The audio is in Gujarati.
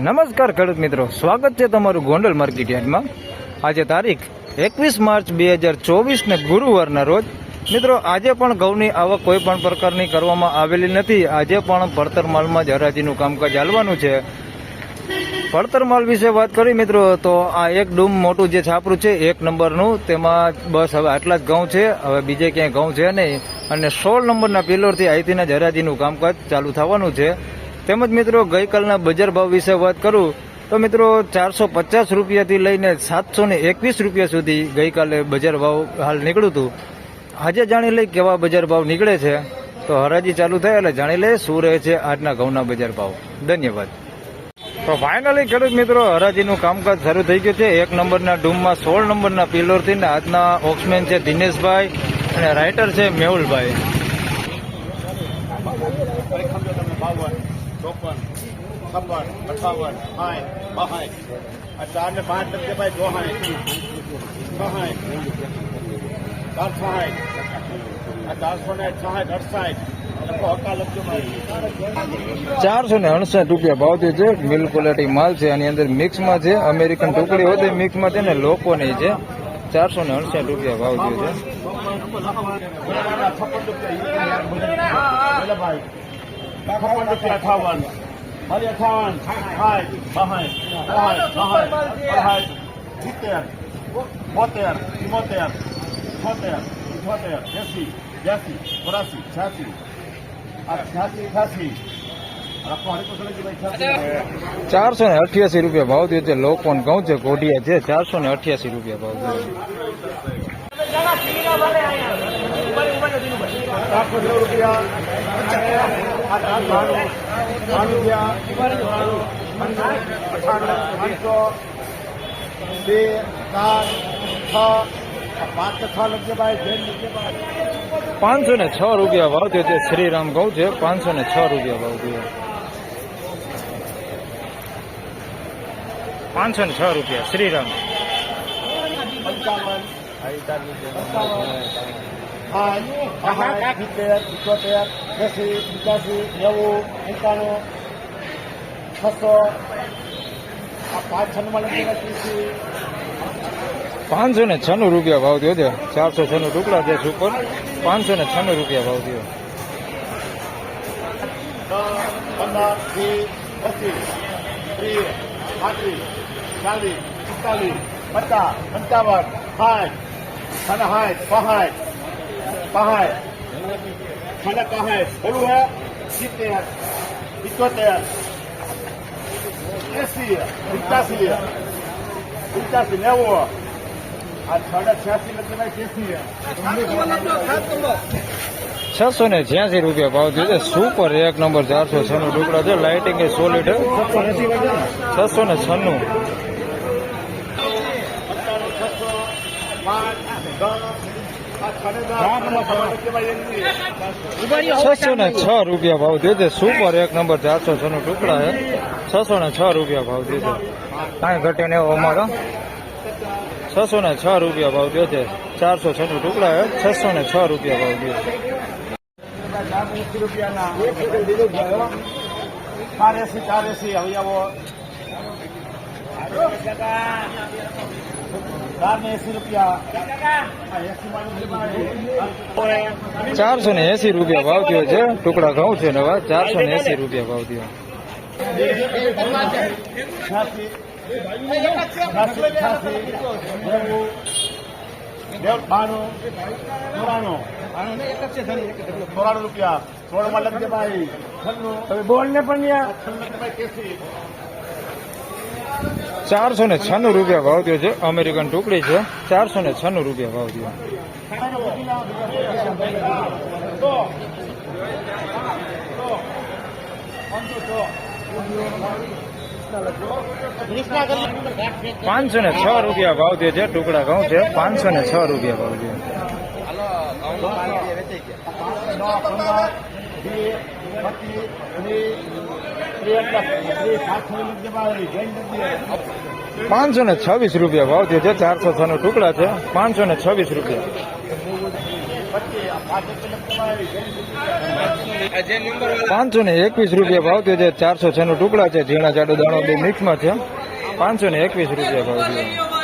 નમસ્કાર ખેડૂત મિત્રો, સ્વાગત છે તમારું ગોંડલ માર્કેટ યાર્ડમાં। આજે તારીખ 21 માર્ચ 2024 ને ગુરુવારના રોજ મિત્રો આજે પણ ઘઉંની આવક કોઈ પણ પ્રકારની કરવામાં આવેલી નથી। આજે પણ પડતર માલમાં જ હરાજીનું કામકાજ ચાલવાનું છે। પડતર માલ વિશે વાત કરી મિત્રો તો આ એક ડૂમ મોટું જે છાપરું છે 1 નંબરનું, તેમાં બસ હવે આટલા જ ઘઉં છે, હવે બીજે ક્યાંય ઘઉં છે નહીં। અને 16 નંબરના પિલોરથી અહીંથી જ હરાજીનું કામકાજ ચાલુ થવાનું છે। તેમજ મિત્રો ગઈકાલના બજાર ભાવ વિશે વાત કરું તો મિત્રો 450 રૂપિયાથી લઈને 721 રૂપિયા સુધી ગઈકાલે બજાર ભાવ હાલ નીકળ્યું હતું। આજે જાણી લઈ કેવા બજાર ભાવ નીકળે છે, તો હરાજી ચાલુ થાય એટલે જાણી લે શું રહે છે આજના ઘઉંના બજાર ભાવ। ધન્યવાદ। તો ફાઇનલી ખેડૂત મિત્રો હરાજીનું કામકાજ શરૂ થઈ ગયું છે। 1 નંબરના ડૂમમાં 16 નંબરના પિલોરથી આજના ઓક્સમેન છે દિનેશભાઈ અને રાઇટર છે મેહુલભાઈ। 468 રૂપિયા ભાવ થયો છે। મિલ ક્વોલિટી માલ છે, આની અંદર મિક્સમાં છે, અમેરિકન ટુકડી હોતે મિક્સમાં છે ને લોકોની છે। 468 રૂપિયા ભાવ થયો છે। 488 રૂપિયા ભાવ થયો છે। લોકોન ઘઉં છે, કોઢિયા છે, 488 રૂપિયા ભાવ થયો છે। 506 રૂપિયા ભાવ થયો છે। શ્રીરામ ઘઉં છે, 506 રૂપિયા ભાવ થયો। 506 રૂપિયા શ્રીરામ। 596 રૂપિયા ભાવ થયો છે। 496 ટુકડા છે સુપર, 596 રૂપિયા ભાવ થયો। 686 રૂપિયા ભાવ થયો છે। સુપર 1 નંબર 496 ટુકડા છે, લાઇટિંગ એ સોલિડ 696। 606 રૂપિયા ભાવ થયો છે। સુપર 1 નંબર 496 ટુકડા છે, 606 રૂપિયા ભાવ થયો છે। કાંઈ ઘટે ને એવો અમારો 606 રૂપિયા ભાવ થયો છે। 496 ટુકડા છે, 606 રૂપિયા ભાવ થયો છે। 480 રૂપિયા ભાવ થયો છે। ટુકડા ઘઉં છે નવા, 480 રૂપિયા ભાવ થયો। 496 રૂપિયા ભાવ થયો છે। અમેરિકન ટુકડી છે, 496 રૂપિયા ભાવ થયો। 506 રૂપિયા ભાવ થયો છે। ટુકડા ઘઉં છે, 506 રૂપિયા ભાવ થયો। 526 રૂપિયા ભાવ થયો છે। 406 ટુકડા છે, 526 રૂપિયા। 526 ₹521 ભાવ થયો છે. 406 નો ટુકડા છે. ઝીણા જાડો દાણો બે મિક્સમાં છે. ₹521 ભાવ થયો.